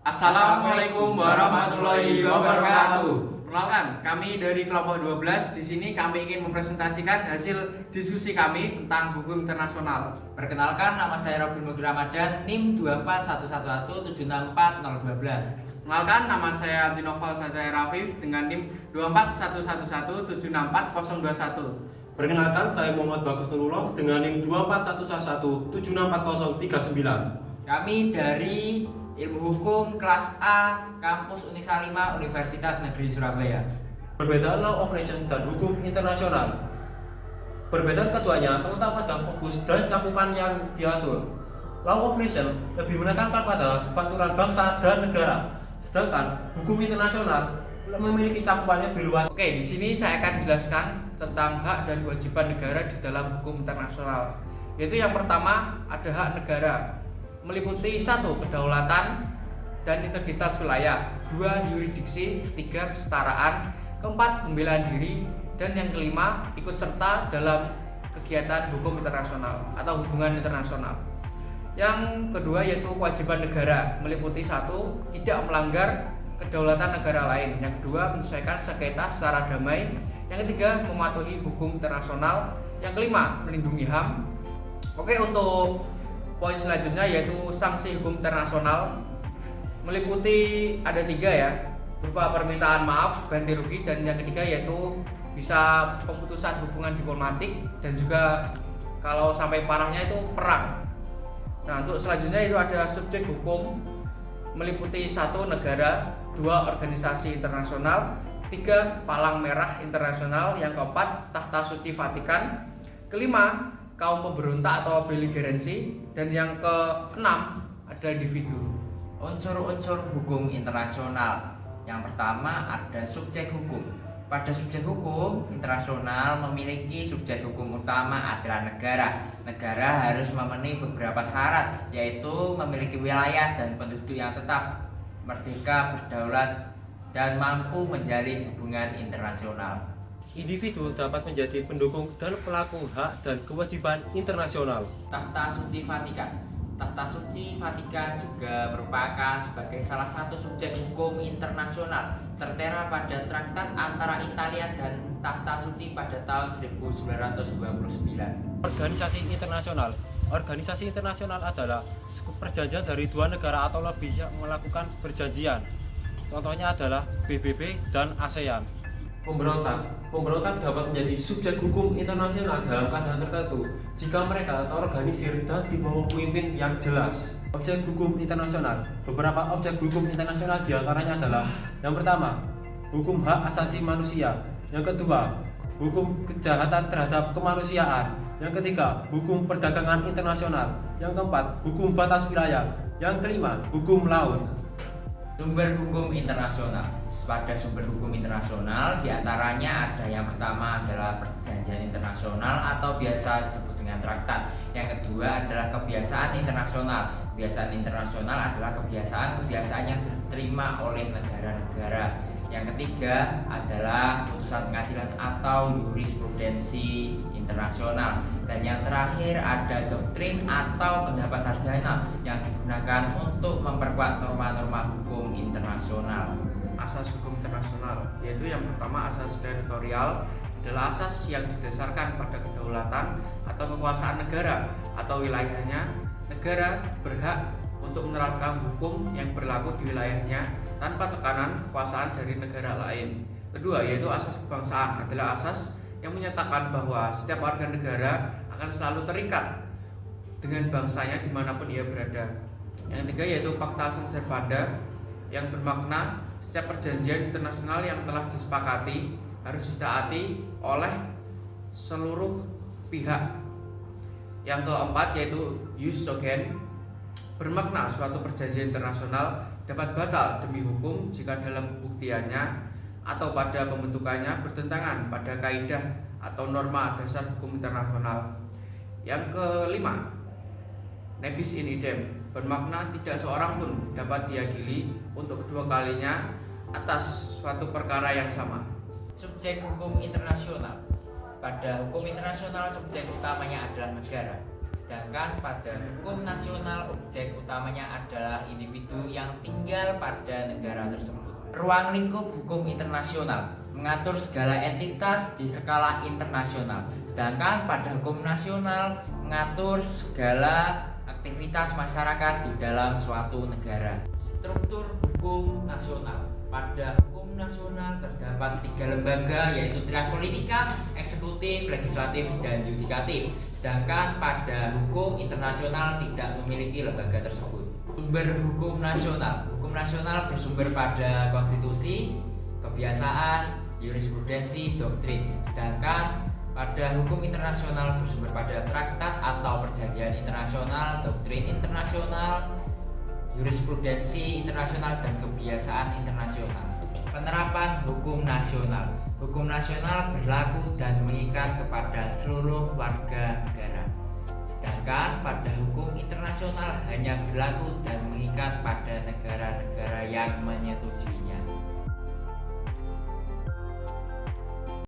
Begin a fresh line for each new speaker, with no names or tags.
Assalamualaikum warahmatullahi wabarakatuh. Perkenalkan, kami dari kelompok 12. Di sini kami ingin mempresentasikan hasil diskusi kami tentang hukum internasional.
Perkenalkan, nama saya Robin Mugi Ramadan, NIM 24111764012.
Perkenalkan, nama saya Abdinoval Satria Rafif dengan NIM 24111764021.
Perkenalkan, saya Muhammad Bagus Nurullah dengan NIM 24111764039.
Kami dari Ilmu Hukum kelas A, Kampus Unisa 5, Universitas Negeri Surabaya.
Perbedaan Law of Nation dan hukum internasional. Perbedaan keduanya terletak pada fokus dan cakupan yang diatur. Law of Nation lebih menekankan pada peraturan bangsa dan negara, sedangkan hukum internasional memiliki cakupan yang lebih luas.
Oke, di sini saya akan jelaskan tentang hak dan kewajiban negara di dalam hukum internasional. Yaitu yang pertama ada hak negara, meliputi 1. Kedaulatan dan integritas wilayah, 2. Yurisdiksi, 3. Kesetaraan, 4. Pembelaan diri, dan yang kelima ikut serta dalam kegiatan hukum internasional atau hubungan internasional. Yang kedua yaitu kewajiban negara, meliputi 1. Tidak melanggar kedaulatan negara lain, yang kedua menyelesaikan sengketa secara damai, yang ketiga mematuhi hukum internasional, yang kelima melindungi HAM. Oke, untuk poin selanjutnya yaitu sanksi hukum internasional, meliputi ada 3 ya, berupa permintaan maaf, ganti rugi, dan yang ketiga yaitu bisa pemutusan hubungan diplomatik dan juga kalau sampai parahnya itu perang. Nah, untuk selanjutnya itu ada subjek hukum, meliputi 1. Negara, 2. Organisasi internasional, 3. Palang Merah Internasional, yang keempat Tahta Suci Vatikan, kelima kaum pemberontak atau beligeransi, dan yang keenam ada individu.
Unsur-unsur hukum internasional. Yang pertama ada subjek hukum. Pada subjek hukum internasional memiliki subjek hukum utama adalah negara. Negara harus memenuhi beberapa syarat, yaitu memiliki wilayah dan penduduk yang tetap, merdeka, berdaulat, dan mampu menjalin hubungan internasional.
Individu dapat menjadi pendukung dan pelaku hak dan kewajiban internasional.
Tahta Suci Vatikan. Tahta Suci Vatikan juga merupakan sebagai salah satu subjek hukum internasional, tertera pada traktat antara Italia dan Tahta Suci pada tahun 1929.
Organisasi internasional. Organisasi internasional adalah perjanjian dari 2 negara atau lebih yang melakukan perjanjian. Contohnya adalah PBB dan ASEAN. Pemberontak dapat menjadi subjek hukum internasional dalam keadaan tertentu jika mereka terorganisir dan di bawah pemimpin yang jelas. Objek hukum internasional. Beberapa objek hukum internasional diantaranya adalah: yang pertama, hukum hak asasi manusia; yang kedua, hukum kejahatan terhadap kemanusiaan; yang ketiga, hukum perdagangan internasional; yang keempat, hukum batas wilayah; yang kelima, hukum laut.
Sumber hukum internasional. Pada sumber hukum internasional diantaranya ada yang pertama adalah perjanjian internasional atau biasa disebut dengan traktat. Yang kedua adalah kebiasaan internasional. Kebiasaan internasional adalah kebiasaan yang diterima oleh negara-negara. Yang ketiga adalah putusan pengadilan atau jurisprudensi internasional. Dan yang terakhir ada doktrin atau pendapat sarjana yang digunakan untuk memperkuat norma-norma hukum internasional.
Asas hukum internasional, yaitu yang pertama asas teritorial, adalah asas yang didasarkan pada kedaulatan atau kekuasaan negara atau wilayahnya. Negara berhak untuk menerapkan hukum yang berlaku di wilayahnya tanpa tekanan kekuasaan dari negara lain. Kedua, yaitu asas kebangsaan, adalah asas yang menyatakan bahwa setiap warga negara akan selalu terikat dengan bangsanya dimanapun ia berada. Yang ketiga yaitu Pacta Sunt Servanda, yang bermakna setiap perjanjian internasional yang telah disepakati harus ditaati oleh seluruh pihak. Yang keempat yaitu Jus Cogens, bermakna suatu perjanjian internasional dapat batal demi hukum jika dalam pembuktiannya atau pada pembentukannya bertentangan pada kaidah atau norma dasar hukum internasional. Yang kelima, nebis in idem, bermakna tidak seorang pun dapat diadili untuk kedua kalinya atas suatu perkara yang sama.
Subjek hukum internasional. Pada hukum internasional subjek utamanya adalah negara. Sedangkan pada hukum nasional objek utamanya adalah individu yang tinggal pada negara tersebut. Ruang lingkup hukum internasional mengatur segala entitas di skala internasional. Sedangkan pada hukum nasional mengatur segala aktivitas masyarakat di dalam suatu negara. Struktur hukum nasional. Pada hukum nasional terdapat 3 lembaga, yaitu trias politika, eksekutif, legislatif, dan yudikatif. Sedangkan pada hukum internasional tidak memiliki lembaga tersebut. Sumber hukum nasional. Hukum nasional bersumber pada konstitusi, kebiasaan, jurisprudensi, doktrin. Sedangkan pada hukum internasional bersumber pada traktat atau perjanjian internasional, doktrin internasional, jurisprudensi internasional, dan kebiasaan internasional. Penerapan hukum nasional. Hukum nasional berlaku dan mengikat kepada seluruh warga negara. Sedangkan pada hukum internasional hanya berlaku dan mengikat pada negara-negara yang menyetujui.